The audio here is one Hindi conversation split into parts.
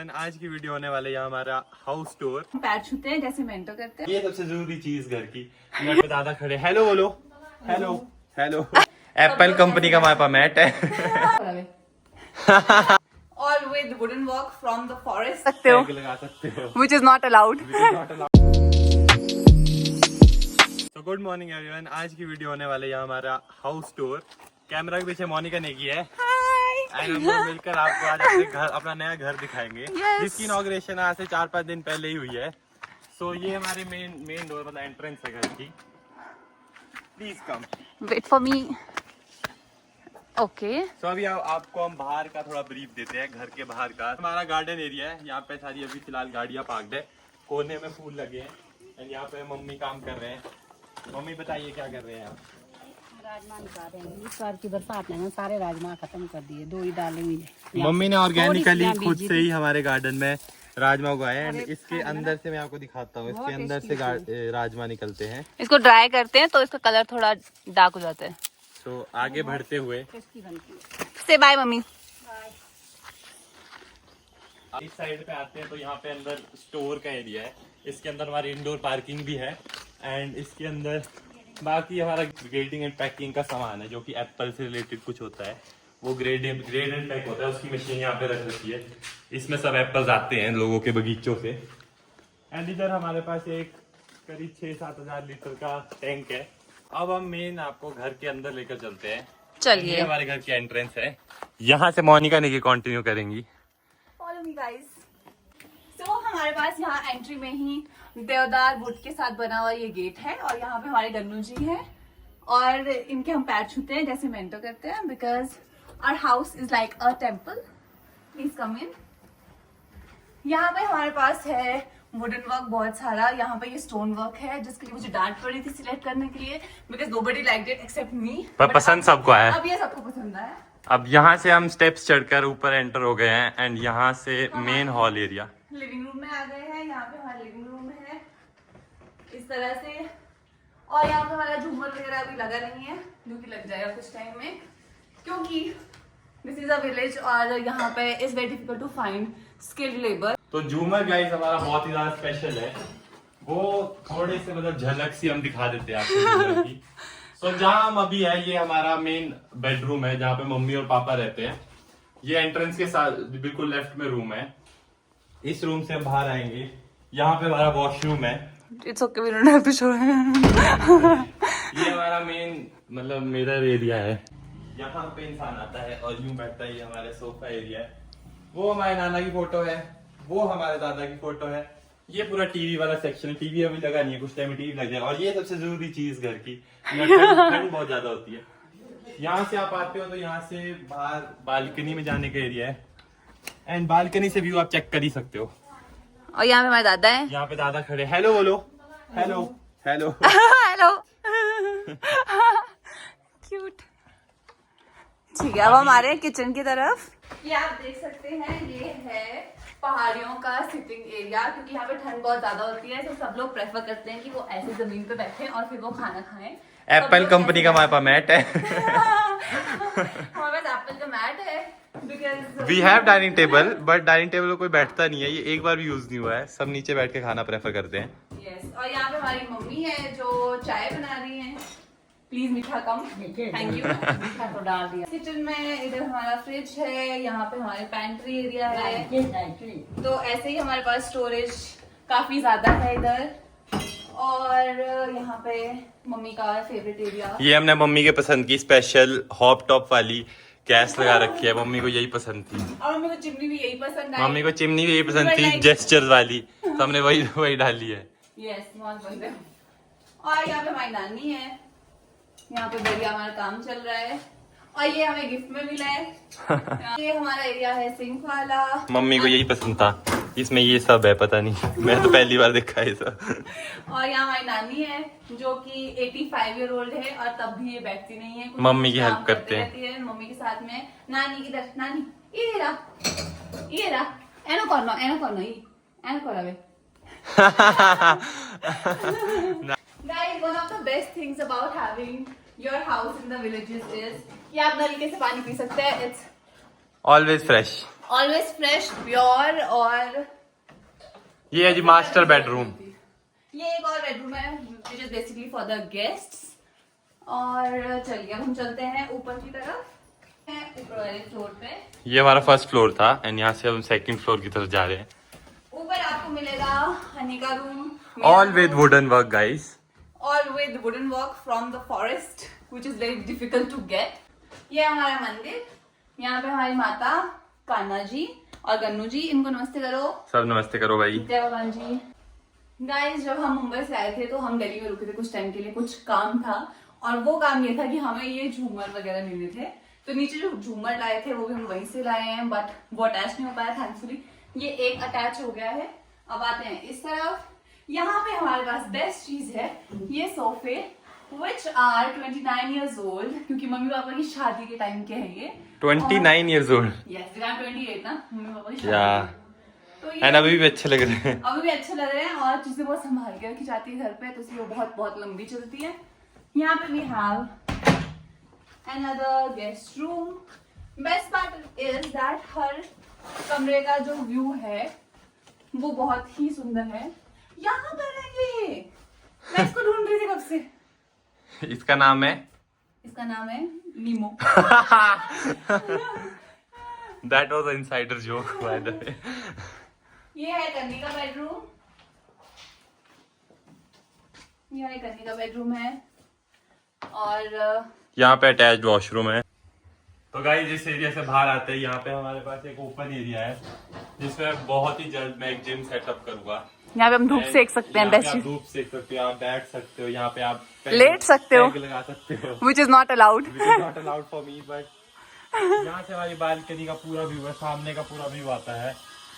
आज की वीडियो होने वाले यहाँ हमारा हाउस टूर। पैर छूते हैं जैसे मेंटो करते हैं। ये सबसे जरूरी चीज घर की। घर पे दादा खड़े, हेलो बोलो, हेलो हेलो। एप्पल कंपनी का हमारे पास मैट है। All with wooden work from the forest. Tag लगा सकते हो। Which is not allowed. तो गुड मॉर्निंग एवरीवन। आज की वीडियो होने वाले यहाँ हमारा हाउस टूर। कैमरा के पीछे मोनिका ने की है। एंड हम लोग मिलकर आपको आज अपना नया घर दिखाएंगे, जिसकी इनॉग्रेशन आज से 4-5 दिन पहले ही हुई है। सो ये हमारे मेन डोर मतलब एंट्रेंस है घर की। Please come Wait for me. Okay. तो अभी आपको हम बाहर का थोड़ा ब्रीफ देते हैं। घर के बाहर का हमारा गार्डन एरिया है। यहाँ पे सारी अभी फिलहाल गाड़ियाँ पार्क्ड है। कोने में फूल लगे हैं। एंड यहाँ पे मम्मी काम कर रहे हैं। मम्मी बताइए क्या कर रहे हैं आप? राजमा निकाल रहे हैं। इस बार की बरसात ने ना सारे राजमा खत्म कर दिए, 2 ही डाले हुई है। मम्मी ने ऑर्गेनिकली खुद से ही हमारे गार्डन में राजमा उगाए हैं। इसके अंदर से मैं आपको दिखाता हूँ। इसके अंदर से राजमा निकलते हैं। इसको ड्राई करते हैं तो इसका कलर थोड़ा डार्क हो जाता है। तो आगे बढ़ते हुए से बाय मम्मी। इस साइड पे आते हैं तो यहाँ पे अंदर स्टोर का एरिया है। इसके अंदर हमारी इंडोर पार्किंग भी है। एंड इसके अंदर बाकी हमारा ग्रेडिंग एंड पैकिंग का सामान है, जो कि एप्पल से रिलेटेड कुछ होता है। वो ग्रेड एंड पैक होता है। उसकी मशीन यहाँ पे रख रखी है। इसमें सब एप्पल्स आते हैं लोगों के बगीचों से। एंड इधर हमारे पास एक करीब 6-7 हजार लीटर का टैंक है। अब हम मेन आपको घर के अंदर लेकर चलते हैं। चलिए। ये हमारे घर की एंट्रेंस है। यहाँ से मोनिका ने कंटिन्यू करेंगी। Follow me guys. So हमारे पास यहाँ एंट्री में ही देवदार वुड के साथ बना हुआ ये गेट है। और यहाँ पे हमारे गन्नू जी हैं और इनके हम पैर छूते हैं जैसे मेंटो करते हैं। Because our house is like a temple. Please come in. यहाँ पे हमारे पास है वुडन वर्क बहुत सारा। यहाँ पे ये स्टोन वर्क है, जिसके लिए मुझे डांट पड़ी थी सिलेक्ट करने के लिए, because nobody liked it except me. पर पसंद सबको आया। अब ये सबको पसंद आया। अब यहाँ से हम स्टेप्स चढ़कर ऊपर एंटर हो गए हैं। एंड यहाँ से main hall area living room में आ गए हैं। यहाँ पे हमारा लिविंग रूम है इस तरह से। और यहाँ पे हमारा झूमर वगैरह अभी लगा नहीं है, जो कि लग जाएगा कुछ टाइम में, क्योंकि दिस इज अ विलेज और यहाँ पे is very difficult to find skilled labour. तो झूमर गाइस हमारा बहुत ही ज्यादा स्पेशल है। वो थोड़े से मतलब झलक सी हम दिखा देते हैं आपको की। सो जहाँ हम अभी है, ये हमारा मेन बेडरूम है, जहाँ पे मम्मी और पापा रहते हैं। ये एंट्रेंस के साथ बिल्कुल लेफ्ट में रूम है। इस रूम से हम बाहर आएंगे। यहाँ पे हमारा वॉशरूम है। It's okay, we don't have to show. ये हमारा मेन मतलब मिरर एरिया है। यहाँ पे इंसान आता है और यूं बैठता है। ये हमारे सोफा एरिया है। वो हमारे नाना की फोटो है, वो हमारे दादा की फोटो है। ये पूरा टीवी वाला सेक्शन है। टीवी अभी लगा नहीं है, कुछ टाइम में टीवी लग जाए। और ये सबसे जरूरी चीज घर की, ठंड बहुत ज्यादा होती है। यहाँ से आप आते हो तो यहाँ से बाहर बालकनी में जाने का एरिया है। एंड बालकनी से व्यू आप चेक कर ही सकते हो। और यहाँ पे हमारे दादा हैं। यहाँ पे दादा खड़े, हेलो बोलो, हेलो हेलो। हेलो। क्यूट। ठीक है, अब हमारे किचन की तरफ ये आप देख सकते हैं। ये है पहाड़ियों का सिटिंग एरिया, क्योंकि यहाँ पे ठंड बहुत ज्यादा होती है। तो सब लोग प्रेफर करते हैं कि वो ऐसे जमीन पे बैठे और फिर वो खाना खाएं। एप्पल कंपनी का हमारे पास मैट है। हमारे पास एप्पल का मैट है। We have dining table, but dining table में कोई बैठता नहीं है। ये एक बार भी यूज नहीं हुआ है। सब नीचे बैठ के खाना प्रेफर करते हैं। यस। और यहाँ पे हमारी मम्मी है जो चाय बना रही है। प्लीज मीठा कम, थैंक यू। मीठा तो डाल दिया। किचन में इधर हमारा फ्रिज है। यहाँ पे हमारे पैंट्री एरिया है। तो ऐसे ही हमारे पास स्टोरेज काफी ज्यादा है इधर। और यहाँ पे मम्मी का फेवरेट एरिया। ये हमने मम्मी के पसंद की स्पेशल हॉप टॉप वाली गैस लगा रखी है। मम्मी को यही पसंद थी। और मम्मी को चिमनी भी यही पसंद आई। मम्मी को चिमनी भी यही पसंद थी, जेस्चर्स वाली। तो हमने वही डाली है। यस, बहुत बढ़िया। और यहाँ पे हमारी नानी है। यहाँ पे बढ़िया हमारा काम चल रहा है। और ये हमें गिफ्ट में मिला है। ये हमारा एरिया है सिंक वाला। मम्मी को यही पसंद था। इसमें ये सब है, पता नहीं, मैं तो पहली बार देखा है सब। और यहाँ हमारी नानी है, जो कि 85 ईयर ओल्ड है और तब भी ये बैठती नहीं है। मम्मी की हेल्प करते हैं मम्मी के साथ में। नानी इधर, नानी ये रहा एनो करना एनो करावे। Guys, one of the best things about having your house in the villages is कि आप नलके से पानी पी सकते हैं। It's always fresh. Always fresh, pure. और ये है जी मास्टर बेडरूम। ये एक और बेडरूम है which is basically for the guests. और चलिए अब हम चलते हैं ऊपर की तरफ, है ऊपर वाले फ्लोर पे। ये हमारा फर्स्ट फ्लोर था एंड यहाँ से हम सेकंड फ्लोर की तरफ जा रहे हैं। ऊपर आपको मिलेगा हनी का room, all with wooden work guys. all with wooden work from the forest which is very difficult to get। ये हमारा मंदिर, यहाँ पे हमारी माता कान्हा जी और गन्नू जी, इनको नमस्ते करो। सब नमस्ते करो भाई। जय भगवान जी। गाइस जब हम मुंबई से आए थे तो हम दिल्ली में रुके थे कुछ टाइम के लिए, कुछ काम था और वो काम ये था कि हमें ये झूमर वगैरह लेने थे। तो नीचे जो झूमर लाए थे वो भी हम वहीं से लाए हैं, बट वो अटैच नहीं हो पाया थैंकफुली। ये एक अटैच हो गया है। अब आते हैं इस तरफ। यहाँ पे हमारे पास बेस्ट चीज है ये सोफे which are 29 years old, क्योंकि मम्मी पापा की शादी के टाइम के हैं ये। 29 years old। Yes, they are 28 ना, मम्मी पापा की शादी Yeah। के। तो एंड अभी भी अच्छे लग रहे हैं। अभी भी अच्छे लग रहे हैं और चीजें बहुत संभाल के रखी जाती है घर पे, तो इसलिए वो बहुत बहुत लंबी चलती है। यहाँ पे we have another guest room. Best part is that हर कमरे का जो व्यू है वो बहुत ही सुंदर है। यहाँ पर है ये, मैं इसको ढूंढ रही थी कब से। इसका नाम है Nemo. That was insider joke by the way. ये है कन्नी का बेडरूम, ये कन्नी का बेडरूम है और यहाँ पे अटैच्ड वॉशरूम है। तो गाइस जिस एरिया से बाहर आते हैं यहाँ पे हमारे पास एक ओपन एरिया है जिसमें बहुत ही जल्द मैं एक जिम सेटअप करूंगा। यहाँ पे हम धूप सेक सकते हैं, बेस्ट आप धूप सेक सकते हो, आप बैठ सकते हो, यहाँ पे आप लेट सकते हो, लगा सकते हो, which is not allowed for me, but यहाँ से हमारी बालकनी का पूरा व्यू है, सामने का पूरा व्यू आता है।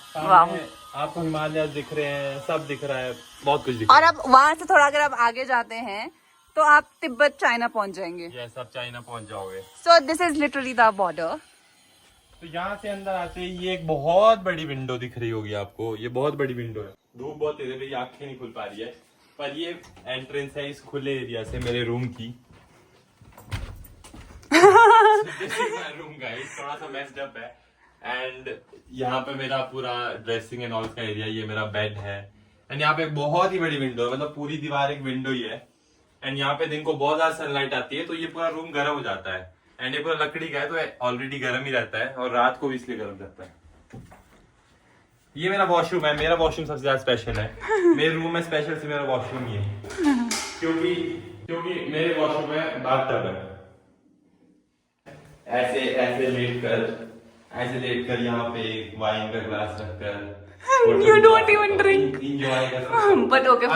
सामने आपको हिमालय दिख रहे हैं, सब दिख रहा है, बहुत कुछ दिख रहा है। और अब वहाँ से थोड़ा अगर आप आगे जाते हैं तो आप तिब्बत चाइना पहुंच जाएंगे। यस, आप चाइना पहुंच जाओगे। So this is literally the border. तो यहाँ से अंदर आते ही ये एक बहुत बड़ी विंडो दिख रही होगी आपको, ये बहुत बड़ी विंडो है। धूप बहुत तेज है, मेरी आंखें नहीं खुल पा रही है, पर ये एंट्रेंस है इस खुले एरिया से मेरे रूम की। रूम गाइस थोड़ा सा मेस्ड अप है एंड यहाँ पे मेरा पूरा ड्रेसिंग एंड ऑल का एरिया, ये मेरा बेड है एंड यहाँ पे बहुत ही बड़ी विंडो है, मतलब पूरी दीवार एक विंडो ही है एंड यहाँ पे दिन को बहुत ज्यादा सनलाइट आती है तो ये पूरा रूम गर्म हो जाता है एंड ये पूरा लकड़ी का है तो ऑलरेडी गर्म ही रहता है और रात को भी इसलिए गर्म रहता है। ये मेरा वॉशरूम है, मेरा वॉशरूम सबसे ज्यादा स्पेशल है। मेरे रूम में स्पेशल से मेरा वॉशरूम ही है क्योंकि मेरे वॉशरूम में बाथटब है। ऐसे लेट कर यहाँ पे वाइन का ग्लास रखकर You don't even drink. Enjoy कर सकते हो। But okay,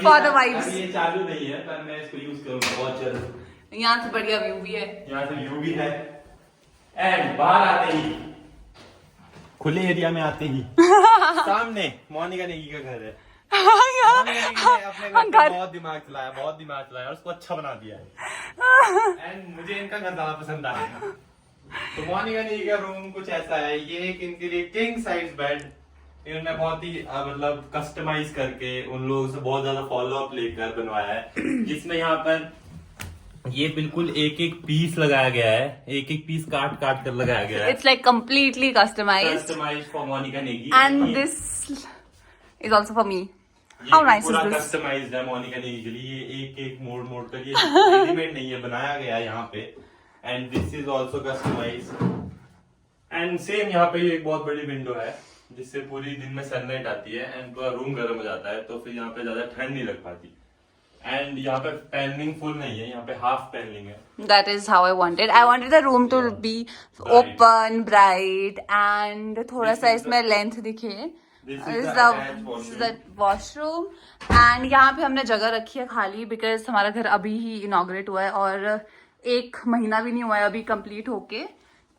for the vibes. अभी ये चालू नहीं है पर मैं इसको यूज करूंगा बहुत जल्द। यहाँ से बढ़िया व्यू भी है, यहाँ से व्यू भी है एंड बाहर आते ही खुले एरिया में आते ही सामने मोनिका नेगी का घर है। मोनिका नेगी ने अपने घर पे बहुत दिमाग चलाया और उसको अच्छा बना दिया है एंड मुझे इनका घर ज्यादा पसंद आया। तो मोनिका नेगी का रूम कुछ ऐसा है, ये एक इनके लिए किंग साइज बेड इन्होंने बहुत ही मतलब कस्टमाइज करके उन लोगों से बहुत ज्यादा फॉलो अप लेकर बनवाया है, जिसमें यहाँ पर ये बिल्कुल एक एक पीस लगाया गया है, एक एक पीस काट कर लगाया गया है। It's like completely customized for Monica Negi and this is also for me. How nice is this? Customised है मोनिका नेगी के लिए, ये एक एक मोड़ कर ये रेडीमेड नहीं है, बनाया गया है यहाँ पे and this is also customised and same यहाँ पे एक बहुत बड़ी विंडो है जिससे पूरी दिन में सनलाइट आती है एंड पूरा रूम गर्म हो जाता है तो फिर यहाँ पे ज्यादा ठंड नहीं लग पाती एंड यहाँ पे पैनलिंग फुल नहीं है, यहाँ पे हाफ पैनलिंग है। That is how I wanted. I wanted the room to be open, bright and थोड़ा सा इसमें लेंथ दिखे। This is is the washroom and यहाँ पे हमने जगह रखी है खाली बिकॉज हमारा घर अभी ही इनॉग्रेट हुआ है और 1 महीना भी नहीं हुआ है अभी कंप्लीट होके,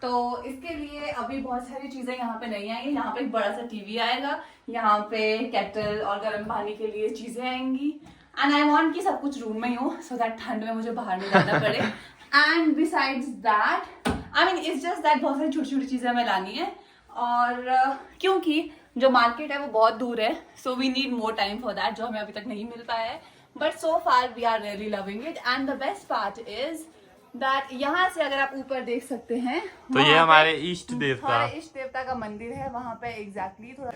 तो इसके लिए अभी बहुत सारी चीजें यहाँ पे नहीं आएंगी। यहाँ पे एक बड़ा सा टीवी आएगा, यहाँ पे केटल और गर्म पानी के लिए चीजें आएंगी एंड आई वांट कि सब कुछ रूम में ही हो सो दैट ठंड में मुझे बाहर नहीं जाना पड़े and besides that I mean it's just that बहुत सारी छोटी छोटी चीजें हमें लानी है और क्योंकि जो मार्केट है वो बहुत दूर है so we need more time for that, जो हमें अभी तक नहीं मिल पाया है, but so far we are really loving it and the best part is that यहाँ से अगर आप ऊपर देख सकते हैं तो ये हमारे इष्ट देवता, हमारे इष्ट देवता का मंदिर है वहाँ पे एग्जैक्टली थोड़ा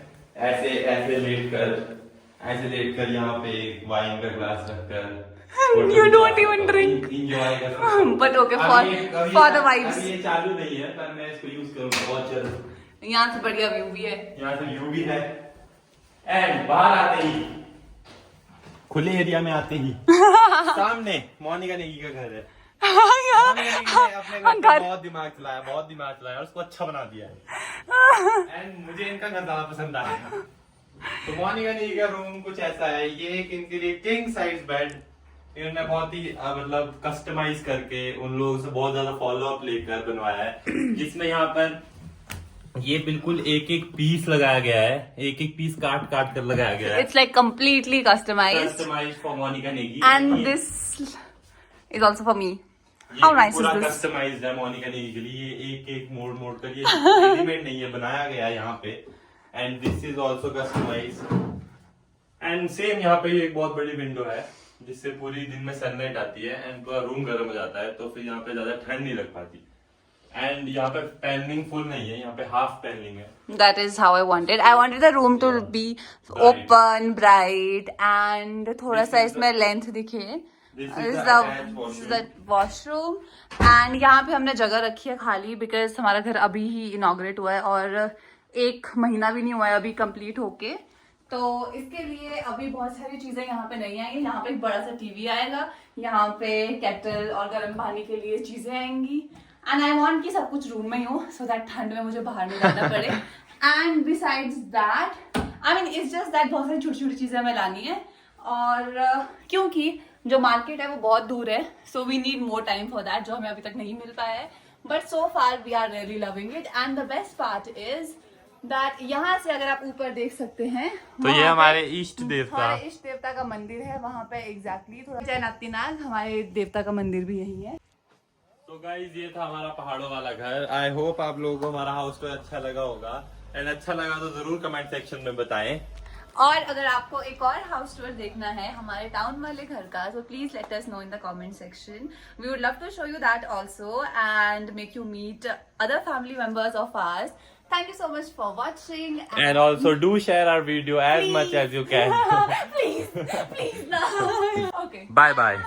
ऐसे ऐसे लेट कर यहाँ पे वाइन का ग्लास रखकर You don't even drink. Enjoy कर But okay, for the vibes. अभी ये चालू नहीं है पर मैं इसको यूज करूंगा बहुत जल्द। यहाँ से बढ़िया व्यू भी है। यहाँ से व्यू भी है एंड बाहर आते ही खुले एरिया में आते ही सामने मोनिका नेगी का घर है। मोनिका नेगी ने अपने घर पे बहुत दिमाग चलाया और उसको अच्छा बना दिया है एंड मुझे इनका घर ज्यादा पसंद आया। तो मोनिका नेगी का रूम कुछ ऐसा है, ये एक इनके लिए किंग साइज बेड इन्होंने बहुत ही मतलब कस्टमाइज करके उन लोगों से बहुत ज्यादा फॉलो अप लेकर बनवाया है, जिसमें यहाँ पर ये बिल्कुल एक एक पीस लगाया गया है, एक एक पीस काट काट कर लगाया गया है। It's like completely customized for Monika Negi and this is also for me. How nice is this? Customised है मोनिका नेगी के लिए, ये एक एक मोड़ कर ये रेडीमेड नहीं है, बनाया गया है यहाँ पे and this is also customised and same यहाँ पे एक बहुत बड़ी विंडो है जिससे पूरी दिन में सनलाइट आती है एंड पूरा रूम गर्म हो जाता है, तो फिर यहाँ पे ज्यादा ठंड नहीं लग पाती एंड यहाँ पे पैनलिंग फुल नहीं है, यहाँ पे हाफ पैनलिंग है। That is how I wanted. I wanted the room to be open, bright and थोड़ा सा इसमें लेंथ दिखे। This is is the washroom and यहाँ पे हमने जगह रखी है खाली बिकॉज हमारा घर अभी ही इनॉग्रेट हुआ है और 1 महीना भी नहीं हुआ है अभी कंप्लीट होके, तो इसके लिए अभी बहुत सारी चीजें यहाँ पे नहीं आएंगी। यहाँ पे एक बड़ा सा टीवी आएगा, यहाँ पे केटल और गर्म पानी के लिए चीजें आएंगी एंड आई वांट कि सब कुछ रूम में ही हो सो दैट ठंड में मुझे बाहर नहीं जाना पड़े and besides that I mean it's just that बहुत सारी छोटी छोटी चीजें हमें लानी है और क्योंकि जो मार्केट है वो बहुत दूर है so we need more time for that, जो हमें अभी तक नहीं मिल पाया है, but so far we are really loving it and the best part is that यहाँ से अगर आप ऊपर देख सकते हैं तो ये हमारे इष्ट देवता, हमारे इष्ट देवता का मंदिर है वहाँ पे एग्जैक्टली थोड़ा जैनातीनाग हमारे देवता का मंदिर भी यही है। तो गाइज ये था हमारा पहाड़ों वाला घर। आई होप आप लोगों को हमारा हाउस टूर अच्छा लगा होगा एंड अच्छा लगा तो जरूर कमेंट सेक्शन में बताएं। और अगर आपको एक और हाउस टूर देखना है हमारे टाउन वाले घर का so please let us know in the comment section. We would love to show you that also and make you meet other family members of ours. Thank you so much for watching. And also do share our video as much as you can. please, no. Okay. Bye bye.